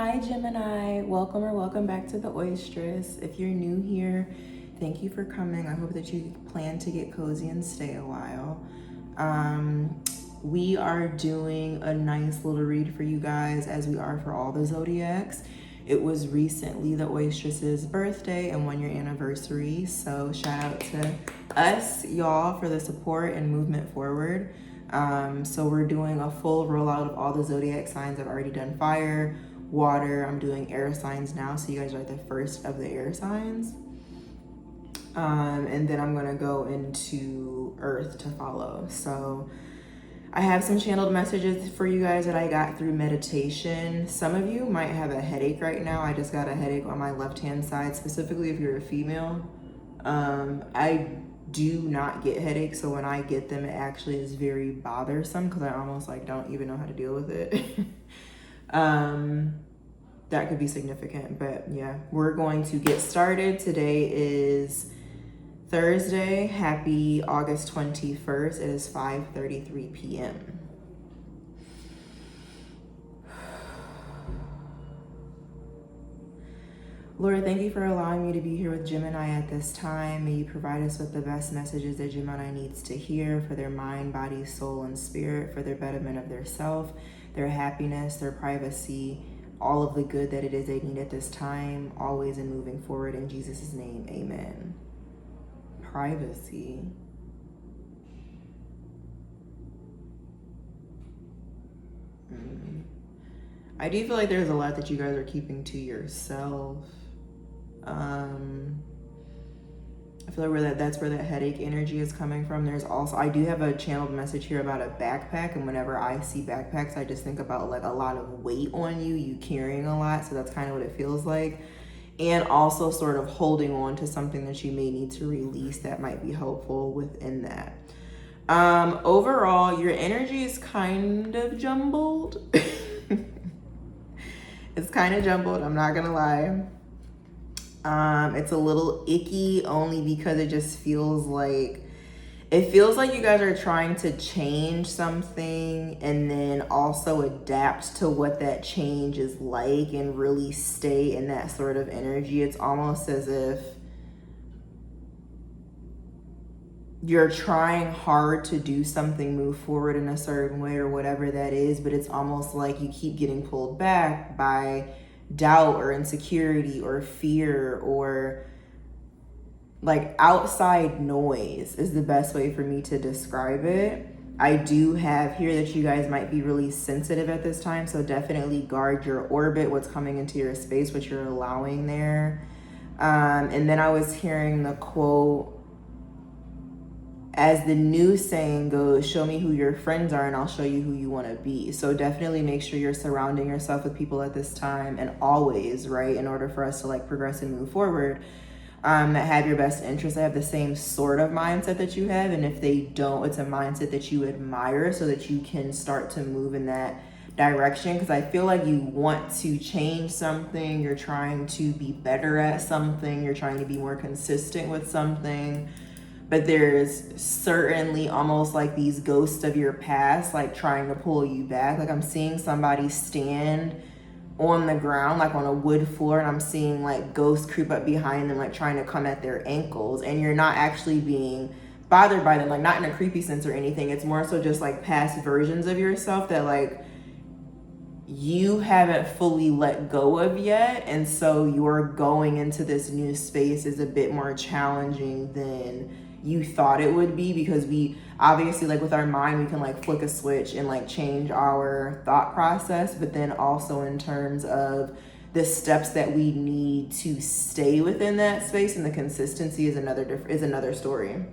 Hi Gemini, welcome or welcome back to the Oystress. If you're new here, thank you for coming. I hope that you plan to get cozy and stay a while. We are doing a nice little read for you guys as we are for all the zodiacs. It was recently the Oystress's birthday and 1 year anniversary, so shout out to us, y'all, for the support and movement forward. So we're doing a full rollout of all the zodiac signs. I've already done fire, water. I'm doing air signs now, so you guys are the first of the air signs. And then I'm gonna go into earth to follow. So I have some channeled messages for you guys that I got through meditation. Some of you might have a headache right now. I just got a headache on my left-hand side, specifically if you're a female. I do not get headaches, so when I get them, it actually is very bothersome because I almost like don't even know how to deal with it. That could be significant, but yeah, we're going to get started. Today is Thursday. Happy August 21st. It is 5:33 p.m. Lord, thank you for allowing me to be here with Gemini at this time. May you provide us with the best messages that Gemini needs to hear for their mind, body, soul, and spirit, for their betterment of their self, their happiness, their privacy, all of the good that it is they need at this time, always and moving forward. In Jesus' name, amen. Privacy. I do feel like there's a lot that you guys are keeping to yourself. I feel like that's where that headache energy is coming from. There's also, I do have a channeled message here about a backpack, and whenever I see backpacks, I just think about like a lot of weight on you carrying a lot, so that's kind of what it feels like. And also sort of holding on to something that you may need to release that might be helpful within that. Overall, your energy is kind of jumbled. It's kind of jumbled, I'm not gonna lie. It's a little icky only because it just feels like you guys are trying to change something and then also adapt to what that change is like and really stay in that sort of energy. It's almost as if you're trying hard to do something, move forward in a certain way or whatever that is, but it's almost like you keep getting pulled back by doubt or insecurity or fear or like outside noise is the best way for me to describe it. I do have here that you guys might be really sensitive at this time, so definitely guard your orbit, what's coming into your space, what you're allowing there. And then I was hearing the quote, as the new saying goes, show me who your friends are and I'll show you who you want to be. So definitely make sure you're surrounding yourself with people at this time, and always, right, in order for us to like progress and move forward, that have your best interests, that have the same sort of mindset that you have. And if they don't, it's a mindset that you admire so that you can start to move in that direction. Because I feel like you want to change something, you're trying to be better at something, you're trying to be more consistent with something. But there's certainly almost like these ghosts of your past, like trying to pull you back. Like I'm seeing somebody stand on the ground, like on a wood floor, and I'm seeing like ghosts creep up behind them, like trying to come at their ankles. And you're not actually being bothered by them, like not in a creepy sense or anything. It's more so just like past versions of yourself that like you haven't fully let go of yet. And so you're going into this new space is a bit more challenging than you thought it would be, because we obviously, like with our mind, we can like flick a switch and like change our thought process, but then also in terms of the steps that we need to stay within that space and the consistency is another story.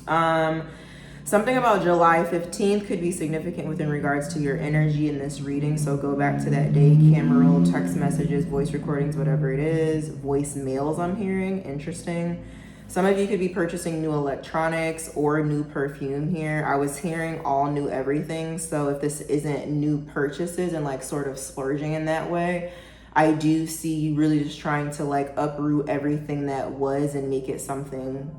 Something about July 15th could be significant within regards to your energy in this reading. So go back to that day, camera roll, text messages, voice recordings, whatever it is, voicemails I'm hearing, interesting. Some of you could be purchasing new electronics or new perfume here. I was hearing all new everything. So if this isn't new purchases and like sort of splurging in that way, I do see you really just trying to like uproot everything that was and make it something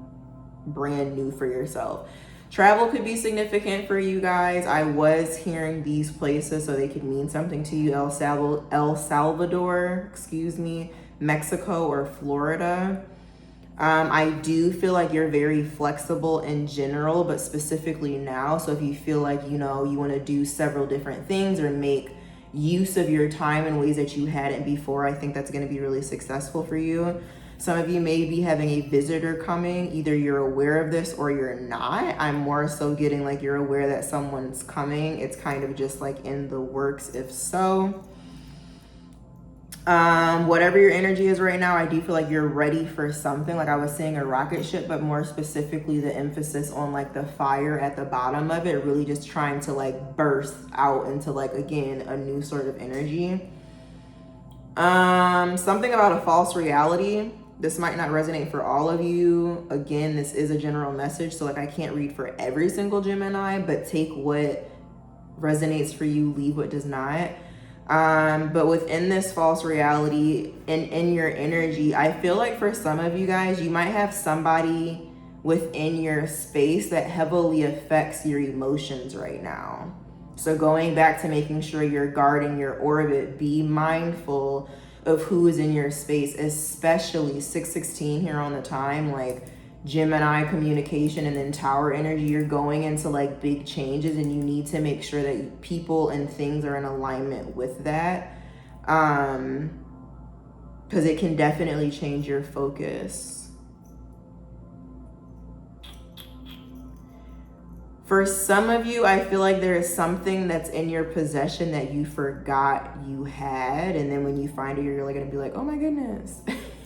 brand new for yourself. Travel could be significant for you guys. I was hearing these places so they could mean something to you. El Salvador, excuse me, Mexico, or Florida. I do feel like you're very flexible in general, but specifically now. So if you feel like, you know, you want to do several different things or make use of your time in ways that you hadn't before, I think that's going to be really successful for you. Some of you may be having a visitor coming. Either you're aware of this or you're not. I'm more so getting like you're aware that someone's coming. It's kind of just like in the works, if so. Whatever your energy is right now, I do feel like you're ready for something. Like I was saying, a rocket ship, but more specifically the emphasis on like the fire at the bottom of it, really just trying to like burst out into like, again, a new sort of energy. Something about a false reality. This might not resonate for all of you. Again, this is a general message, so like I can't read for every single Gemini, but take what resonates for you, leave what does not. But within this false reality and in your energy, I feel like for some of you guys, you might have somebody within your space that heavily affects your emotions right now. So going back to making sure you're guarding your orbit, be mindful of who is in your space, especially 616 here on the time, like Gemini communication and then Tower energy. You're going into like big changes and you need to make sure that people and things are in alignment with that, because it can definitely change your focus. For some of you, I feel like there is something that's in your possession that you forgot you had. And then when you find it, you're really going to be like, oh my goodness.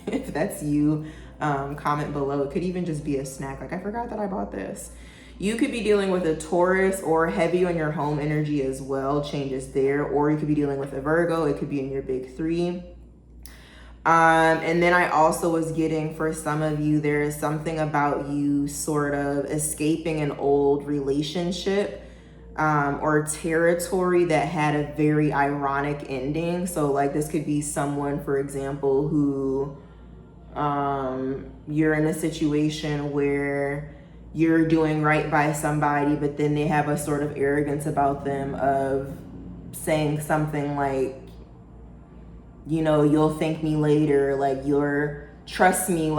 If that's you, comment below. It could even just be a snack. Like, I forgot that I bought this. You could be dealing with a Taurus or heavy on your home energy as well. Changes there. Or you could be dealing with a Virgo. It could be in your big three. And then I also was getting, for some of you, there is something about you sort of escaping an old relationship or territory that had a very ironic ending. So like this could be someone, for example, who you're in a situation where you're doing right by somebody, but then they have a sort of arrogance about them of saying something like, you know, you'll thank me later, like you'll trust me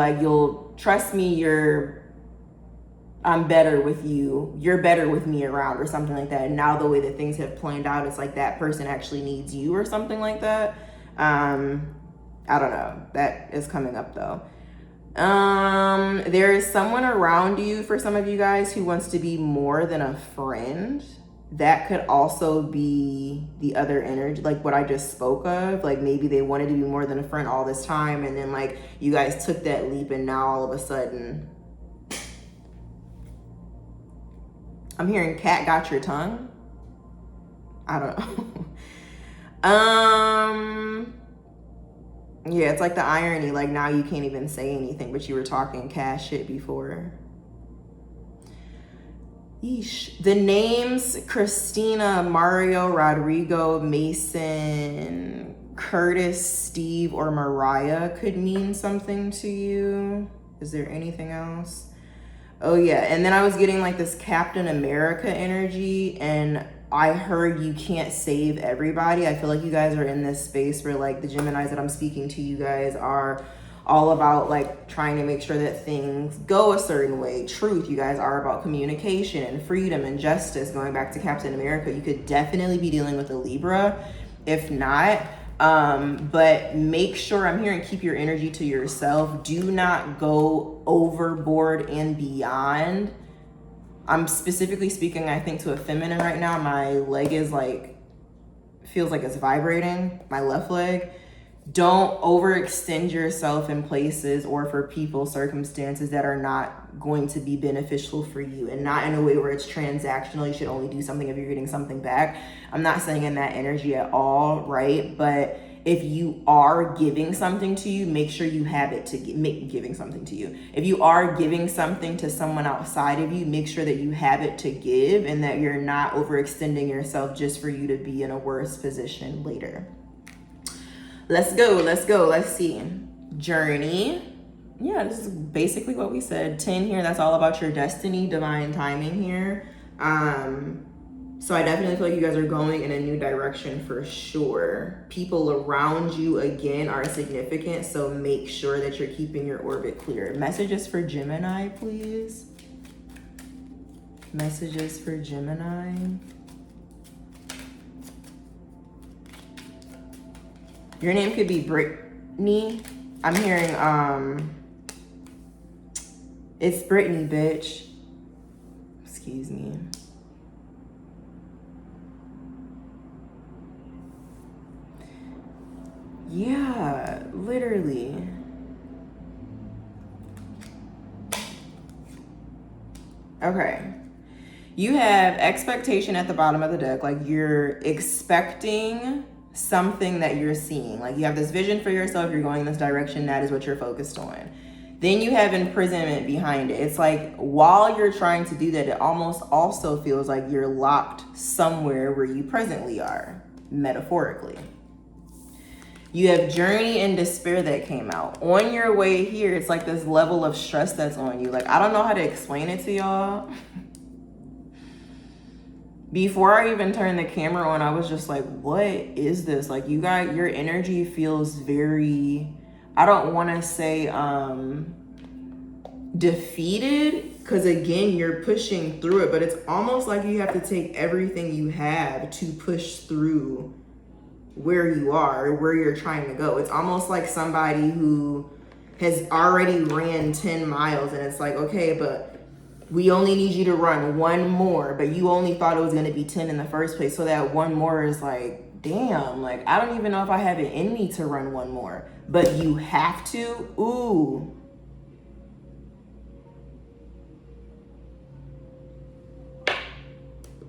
I'm better with you, you're better with me around, or something like that. And now the way that things have planned out, it's like that person actually needs you or something like that. I don't know, that is coming up though. There is someone around you, for some of you guys, who wants to be more than a friend. That could also be the other energy, like what I just spoke of. Like maybe they wanted to be more than a friend all this time, and then like you guys took that leap, and now all of a sudden, I'm hearing cat got your tongue. I don't know. Yeah, it's like the irony, like now you can't even say anything, but you were talking cash shit before. Yeesh. The names Christina, Mario, Rodrigo, Mason, Curtis, Steve, or Mariah could mean something to you. Is there anything else? Oh yeah, and then I was getting like this Captain America energy, and I heard you can't save everybody. I feel like you guys are in this space where like the Geminis that I'm speaking to, you guys are all about like trying to make sure that things go a certain way. Truth, you guys are about communication and freedom and justice. Going back to Captain America, you could definitely be dealing with a Libra, if not. But make sure, I'm hearing, keep your energy to yourself. Do not go overboard and beyond. I'm specifically speaking, I think, to a feminine right now. My leg is like, feels like it's vibrating, my left leg. Don't overextend yourself in places or for people, circumstances that are not going to be beneficial for you, and not in a way where it's transactional. You should only do something if you're getting something back. I'm not saying in that energy at all, right? But if you are giving something to you, make sure you have it to giving something to you. If you are giving something to someone outside of you, make sure that you have it to give and that you're not overextending yourself just for you to be in a worse position later. Let's go. Let's see. Journey. yeah, this is basically what we said. 10 here, that's all about your destiny, divine timing here. So I definitely feel like you guys are going in a new direction for sure. People around you, again, are significant, so make sure that you're keeping your orbit clear. Messages for Gemini, please. Messages for Gemini. Your name could be Brittany. I'm hearing, it's Brittany, bitch. Excuse me. Yeah, literally. Okay. You have expectation at the bottom of the deck. Like you're expecting something that you're seeing. Like you have this vision for yourself. You're going in this direction. That is what you're focused on. Then you have imprisonment behind it. It's like while you're trying to do that, it almost also feels like you're locked somewhere where you presently are, metaphorically. You have journey and despair that came out. On your way here, it's like this level of stress that's on you. Like, I don't know how to explain it to y'all. Before I even turned the camera on, I was just like, what is this? Like, you guys, your energy feels very, I don't want to say defeated, because again, you're pushing through it, but it's almost like you have to take everything you have to push through where you are, where you're trying to go. It's almost like somebody who has already ran 10 miles and it's like, okay, but we only need you to run one more, but you only thought it was going to be 10 in the first place. So that one more is like, damn, like, I don't even know if I have it in me to run one more, but you have to. Ooh.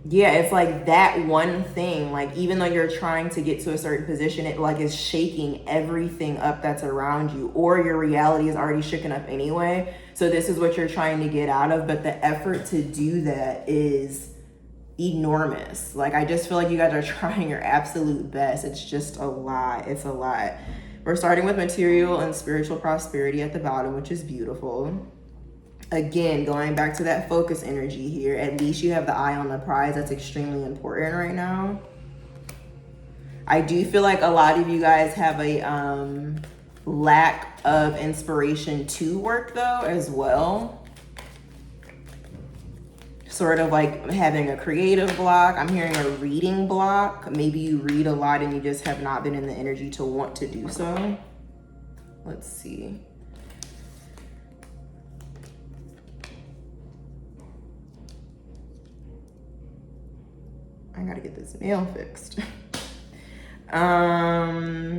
Yeah, it's like that one thing, like even though you're trying to get to a certain position, it like is shaking everything up that's around you, or your reality is already shaken up anyway. So this is what you're trying to get out of, but the effort to do that is enormous. Like, I just feel like you guys are trying your absolute best. It's just a lot. It's a lot. We're starting with material and spiritual prosperity at the bottom, which is beautiful. Again, going back to that focus energy here, at least you have the eye on the prize. That's extremely important right now. I do feel like a lot of you guys have a lack of inspiration to work though as well. Sort of like having a creative block. I'm hearing a reading block. Maybe you read a lot and you just have not been in the energy to want to do so. Let's see. I gotta get this nail fixed. Yeah.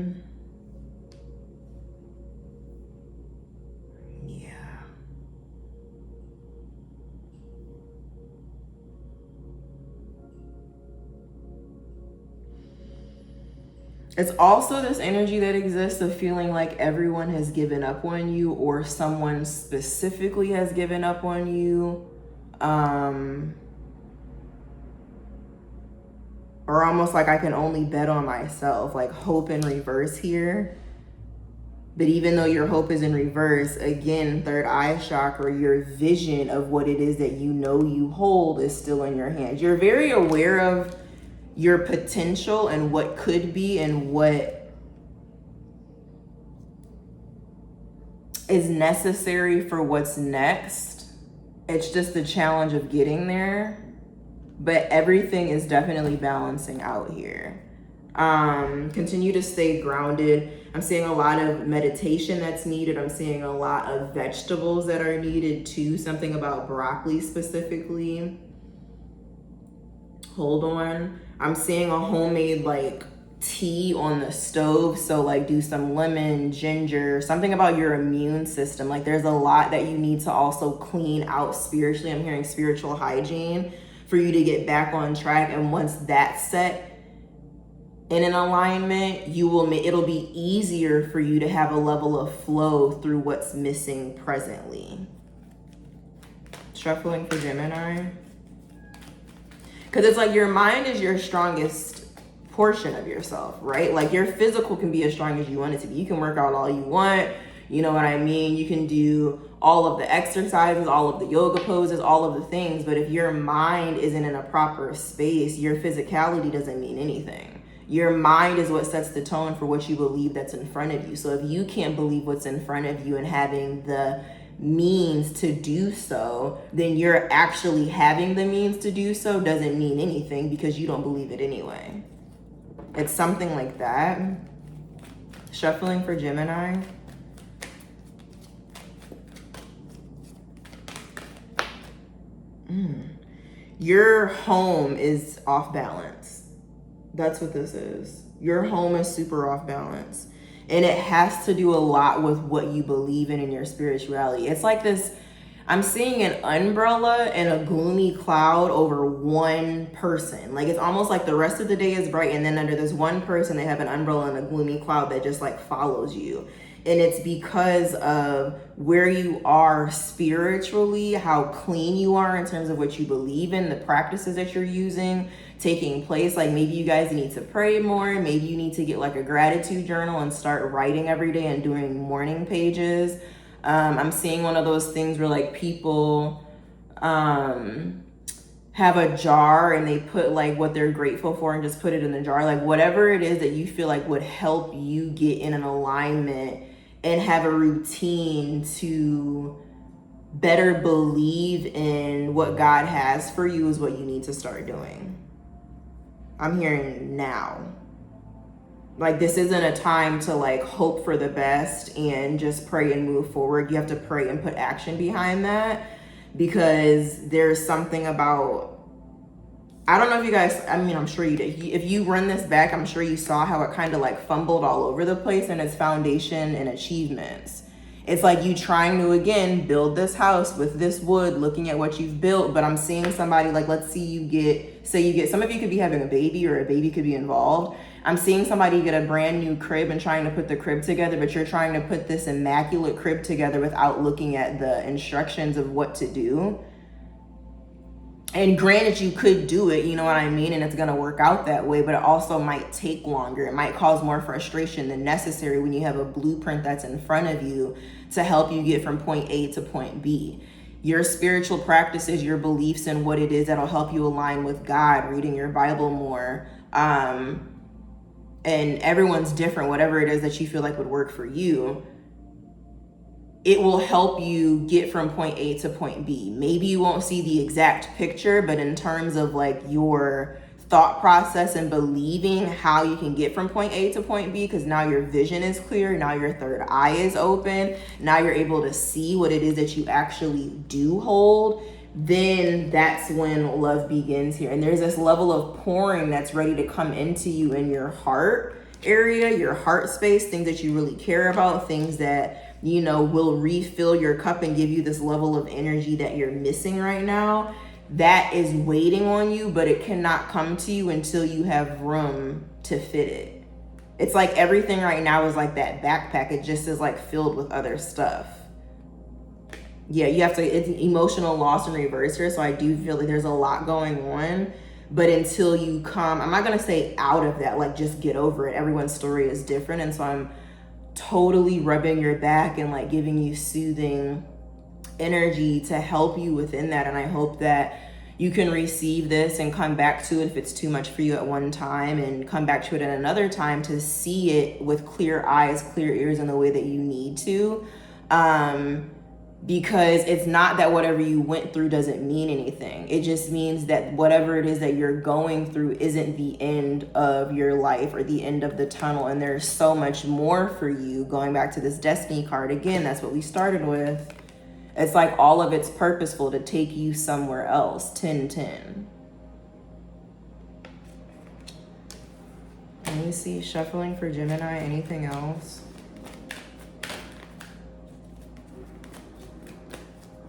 It's also this energy that exists of feeling like everyone has given up on you, or someone specifically has given up on you. Or almost like I can only bet on myself, like hope in reverse here. But even though your hope is in reverse, again, third eye chakra, your vision of what it is that you know you hold is still in your hands. You're very aware of your potential and what could be and what is necessary for what's next. It's just the challenge of getting there. But everything is definitely balancing out here. Continue to stay grounded. I'm seeing a lot of meditation that's needed. I'm seeing a lot of vegetables that are needed too. Something about broccoli specifically. Hold on. I'm seeing a homemade like tea on the stove. So like do some lemon, ginger, something about your immune system. Like there's a lot that you need to also clean out spiritually. I'm hearing spiritual hygiene for you to get back on track. And once that's set in an alignment, it'll be easier for you to have a level of flow through what's missing presently. Shuffling for Gemini. Because it's like your mind is your strongest portion of yourself, right? Like your physical can be as strong as you want it to be. You can work out all you want. You know what I mean? You can do all of the exercises, all of the yoga poses, all of the things. But if your mind isn't in a proper space, your physicality doesn't mean anything. Your mind is what sets the tone for what you believe that's in front of you. So if you can't believe what's in front of you and having the means to do so, then you're actually having the means to do so doesn't mean anything because you don't believe it anyway. It's something like that. Shuffling for Gemini. Your home is off balance. That's what this is. Your home is super off balance. And it has to do a lot with what you believe in your spirituality. It's like this, I'm seeing an umbrella and a gloomy cloud over one person. Like it's almost like the rest of the day is bright, and then under this one person, they have an umbrella and a gloomy cloud that just like follows you. And it's because of where you are spiritually, how clean you are in terms of what you believe in, the practices that you're using, taking place. Like maybe you guys need to pray more. Maybe you need to get like a gratitude journal and start writing every day and doing morning pages. I'm seeing one of those things where like people have a jar and they put like what they're grateful for and just put it in the jar. Like whatever it is that you feel like would help you get in an alignment and have a routine to better believe in what God has for you is what you need to start doing. I'm hearing now. Like this isn't a time to like hope for the best and just pray and move forward. You have to pray and put action behind that, because there's something about, I don't know if you guys, I mean, I'm sure you did. If you run this back, I'm sure you saw how it kind of like fumbled all over the place in its foundation and achievements. It's like you trying to, again, build this house with this wood, looking at what you've built. But I'm seeing somebody like, let's see you get, some of you could be having a baby or a baby could be involved. I'm seeing somebody get a brand new crib and trying to put the crib together, but you're trying to put this immaculate crib together without looking at the instructions of what to do. And granted, you could do it, you know what I mean? And it's going to work out that way, but it also might take longer. It might cause more frustration than necessary when you have a blueprint that's in front of you to help you get from point A to point B. Your spiritual practices, your beliefs, and what it is that'll help you align with God, reading your Bible more. And everyone's different, whatever it is that you feel like would work for you. It will help you get from point A to point B. Maybe you won't see the exact picture, but in terms of like your thought process and believing how you can get from point A to point B, because now your vision is clear, now your third eye is open, now you're able to see what it is that you actually do hold, then that's when love begins here. And there's this level of pouring that's ready to come into you in your heart area, your heart space, things that you really care about, things that, you know, will refill your cup and give you this level of energy that you're missing right now. That is waiting on you, but it cannot come to you until you have room to fit it. It's like everything right now is like that backpack. It just is like filled with other stuff. Yeah, you have to, it's emotional loss in reverse here. So I do feel like there's a lot going on, but until you come, I'm not going to say out of that, like just get over it. Everyone's story is different. And so I'm totally rubbing your back and like giving you soothing energy to help you within that. And I hope that you can receive this and come back to it if it's too much for you at one time, and come back to it at another time to see it with clear eyes, clear ears in the way that you need to. Because it's not that whatever you went through doesn't mean anything. It just means that whatever it is that you're going through isn't the end of your life or the end of the tunnel. And there's so much more for you. Going back to this destiny card again, that's what we started with. It's like all of it's purposeful to take you somewhere else. 10-10. Let me see. Shuffling for Gemini. Anything else?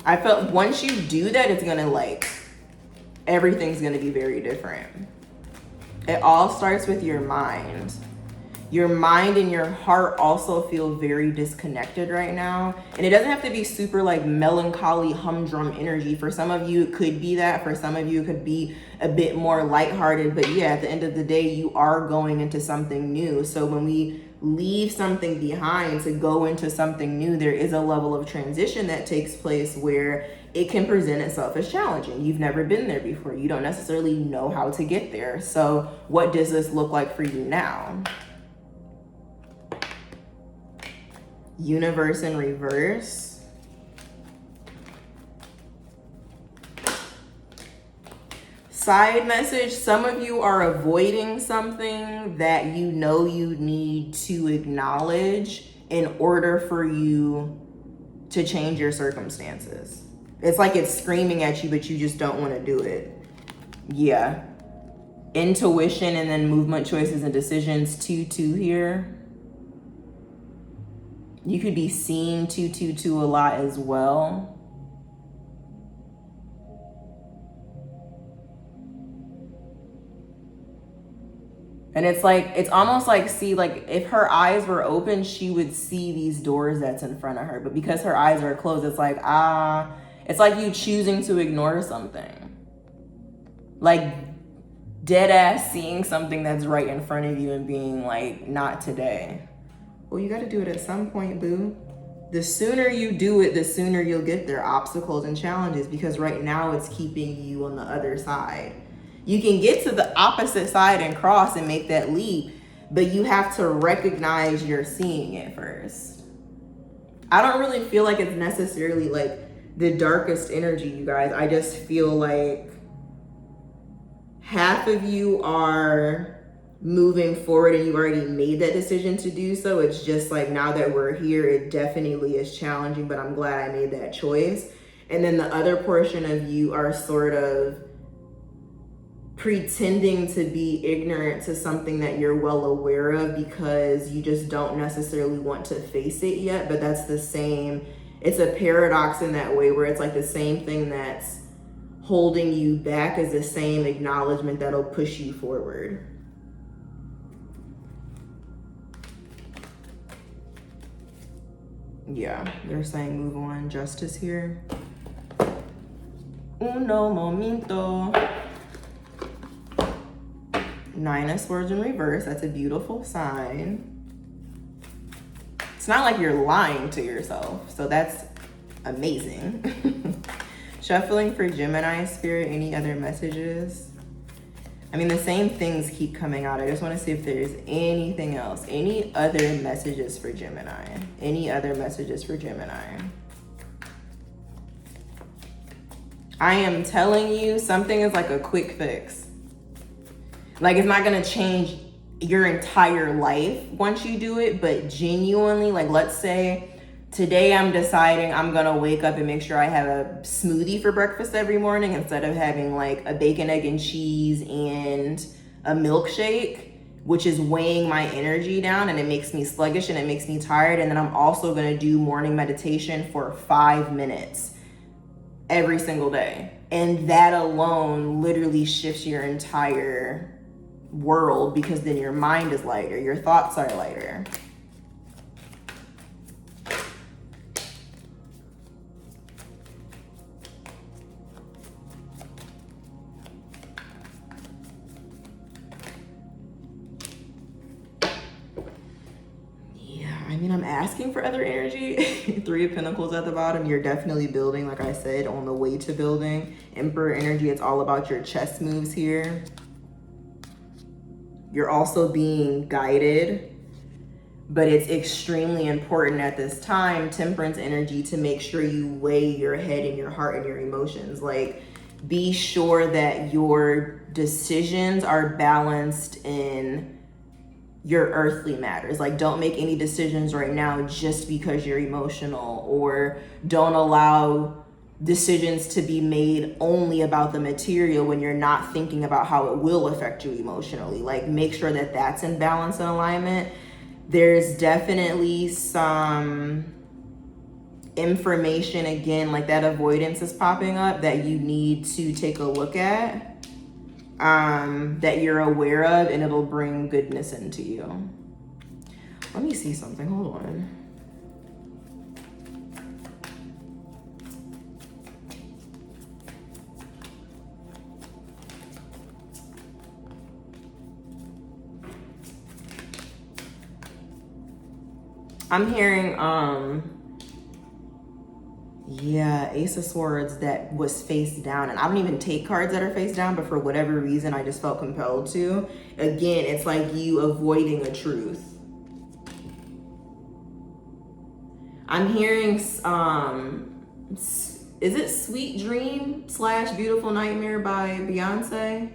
I felt once you do that, it's gonna like, everything's gonna be very different. It all starts with your mind. Your mind and your heart also feel very disconnected right now. And it doesn't have to be super like melancholy, humdrum energy. For some of you, it could be that. For some of you, it could be a bit more lighthearted. But yeah, at the end of the day, you are going into something new. So when we leave something behind to go into something new, there is a level of transition that takes place where it can present itself as challenging. You've never been there before. You don't necessarily know how to get there. So what does this look like for you now? Universe in reverse. Side message, some of you are avoiding something that you know you need to acknowledge in order for you to change your circumstances. It's like it's screaming at you, but you just don't want to do it. Yeah. Intuition and then movement choices and decisions, 2-2 here. You could be seeing 2-2-2 a lot as well. And it's like, it's almost like, see, like if her eyes were open, she would see these doors that's in front of her. But because her eyes are closed, it's like, it's like you choosing to ignore something. Like dead ass seeing something that's right in front of you and being like, not today. Well, you got to do it at some point, boo. The sooner you do it, the sooner you'll get there. Obstacles and challenges, because right now it's keeping you on the other side. You can get to the opposite side and cross and make that leap, but you have to recognize you're seeing it first. I don't really feel like it's necessarily like the darkest energy, you guys. I just feel like half of you are moving forward and you already made that decision to do so. It's just like, now that we're here, it definitely is challenging, but I'm glad I made that choice. And then the other portion of you are sort of pretending to be ignorant to something that you're well aware of because you just don't necessarily want to face it yet. But that's the same, it's a paradox in that way, where it's like the same thing that's holding you back is the same acknowledgement that'll push you forward. Yeah, they're saying move on. Justice here. Uno momento. 9 of Swords in reverse. That's a beautiful sign. It's not like you're lying to yourself, so that's amazing. Shuffling for Gemini spirit. Any other messages? I mean, the same things keep coming out. I just want to see if there's anything else. Any other messages for Gemini? Any other messages for Gemini? I am telling you, something is like a quick fix. Like, it's not going to change your entire life once you do it, but genuinely, like, let's say today I'm deciding I'm going to wake up and make sure I have a smoothie for breakfast every morning instead of having like a bacon, egg, and cheese and a milkshake, which is weighing my energy down and it makes me sluggish and it makes me tired. And then I'm also going to do morning meditation for 5 minutes every single day. And that alone literally shifts your entire world, because then your mind is lighter, your thoughts are lighter. I mean, I'm asking for other energy. 3 of Pentacles at the bottom. You're definitely building, like I said, on the way to building. Emperor energy, it's all about your chess moves here. You're also being guided, but it's extremely important at this time, Temperance energy, to make sure you weigh your head and your heart and your emotions. Like, be sure that your decisions are balanced in your earthly matters. Like, don't make any decisions right now just because you're emotional, or don't allow decisions to be made only about the material when you're not thinking about how it will affect you emotionally. Like, make sure that that's in balance and alignment. There's definitely some information, again, like that avoidance is popping up, that you need to take a look at, that you're aware of, and it'll bring goodness into you. Let me see something, hold on. I'm hearing, yeah, Ace of Swords that was face down. And I don't even take cards that are face down, but for whatever reason, I just felt compelled to. Again, it's like you avoiding a truth. I'm hearing, is it Sweet Dream / Beautiful Nightmare by Beyonce?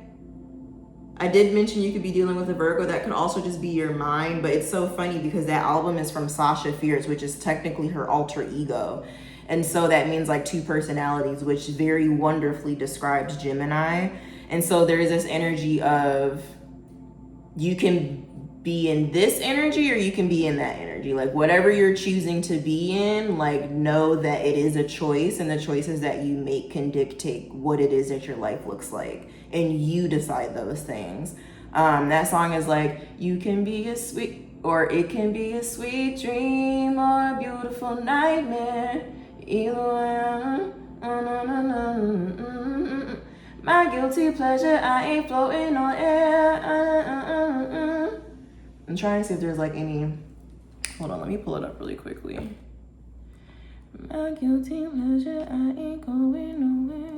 I did mention you could be dealing with a Virgo. That could also just be your mind, but it's so funny because that album is from Sasha Fierce, which is technically her alter ego. And so that means like two personalities, which very wonderfully describes Gemini. And so there's this energy of you can be in this energy or you can be in that energy. Like whatever you're choosing to be in, like know that it is a choice, and the choices that you make can dictate what it is that your life looks like. And you decide those things. That song is like, you can be a sweet, or it can be a sweet dream or a beautiful nightmare. Either way, my guilty pleasure, I ain't floating on air. I'm trying to see if there's like any, hold on, let me pull it up really quickly. My guilty pleasure, I ain't going nowhere.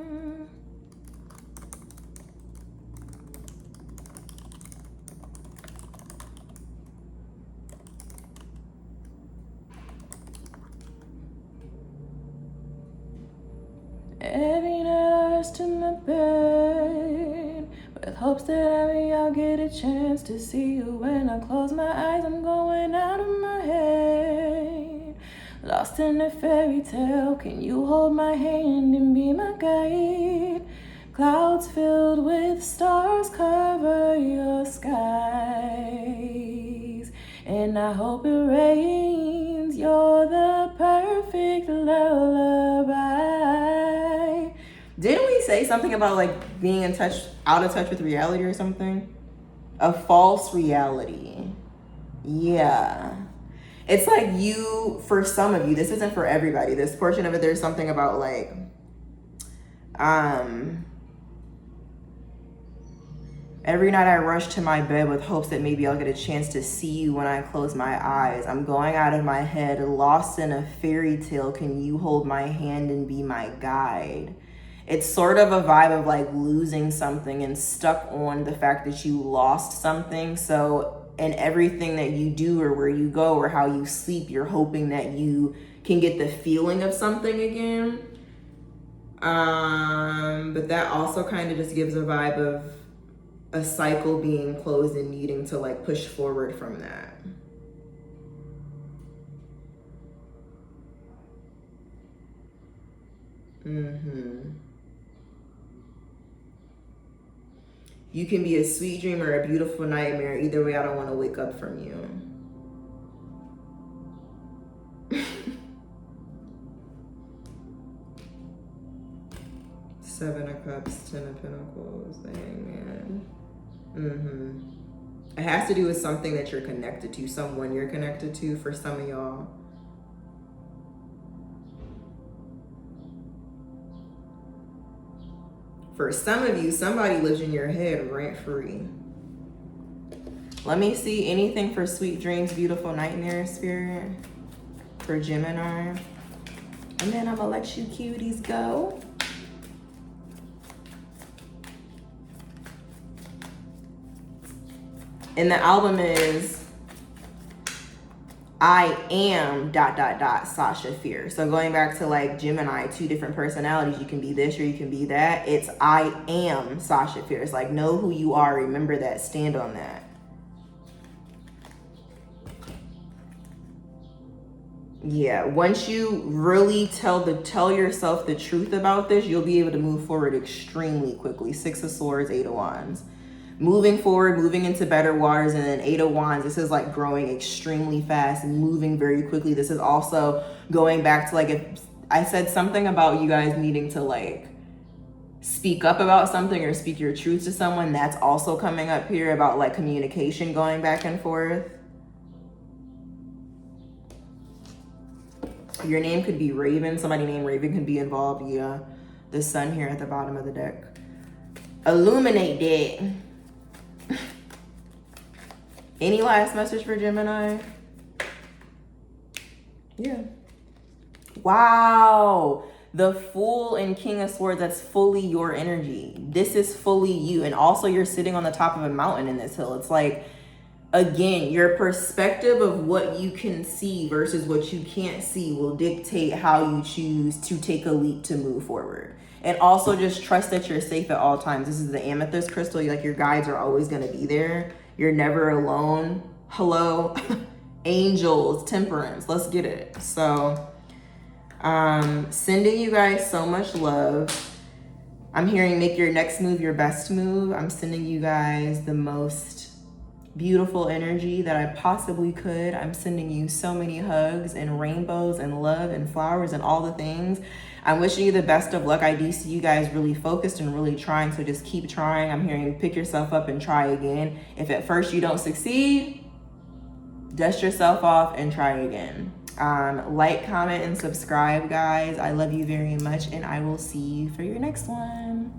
Every night I rush to my bed with hopes that I'll get a chance to see you. When I close my eyes, I'm going out of my head, lost in a fairy tale. Can you hold my hand and be my guide? Clouds filled with stars cover your skies, and I hope it rains. You're the perfect lullaby. Didn't we say something about like being in touch, out of touch with reality or something? A false reality. Yeah. It's like you, for some of you, this isn't for everybody. This portion of it, there's something about like, every night I rush to my bed with hopes that maybe I'll get a chance to see you when I close my eyes. I'm going out of my head, lost in a fairy tale. Can you hold my hand and be my guide? It's sort of a vibe of like losing something and stuck on the fact that you lost something. So in everything that you do or where you go or how you sleep, you're hoping that you can get the feeling of something again. But that also kind of just gives a vibe of a cycle being closed and needing to like push forward from that. You can be a sweet dream or a beautiful nightmare. Either way, I don't want to wake up from you. Seven of Cups, Ten of Pentacles, the Hangman. It has to do with something that you're connected to, someone you're connected to for some of y'all. For some of you, somebody lives in your head rent-free. Let me see anything for sweet dreams, beautiful nightmare, spirit, for Gemini. And then I'm gonna let you cuties go. And the album is I am ... Sasha Fierce. So going back to like Gemini, two different personalities, you can be this or you can be that. It's I am Sasha Fierce. Like know who you are, remember that, stand on that. Yeah, once you really tell yourself the truth about this, you'll be able to move forward extremely quickly. Six of Swords, Eight of Wands. Moving forward, moving into better waters, and then Eight of Wands, this is like growing extremely fast and moving very quickly. This is also going back to like, if I said something about you guys needing to like speak up about something or speak your truth to someone, that's also coming up here about like communication going back and forth. Your name could be Raven. Somebody named Raven could be involved. Yeah, the sun here at the bottom of the deck. Illuminate that. Any last message for Gemini? Yeah. Wow. The Fool and King of Swords, that's fully your energy. This is fully you. And also you're sitting on the top of a mountain in this hill. It's like, again, your perspective of what you can see versus what you can't see will dictate how you choose to take a leap to move forward. And also just trust that you're safe at all times. This is the amethyst crystal. Like, your guides are always going to be there. You're never alone. Hello. Angels, temperance. Let's get it. So sending you guys so much love. I'm hearing make your next move your best move. I'm sending you guys the most beautiful energy that I possibly could. I'm sending you so many hugs and rainbows and love and flowers and all the things. I'm wishing you the best of luck. I do see you guys really focused and really trying, so just keep trying. I'm hearing pick yourself up and try again. If at first you don't succeed, dust yourself off and try again. Like, comment, and subscribe, guys. I love you very much, and I will see you for your next one.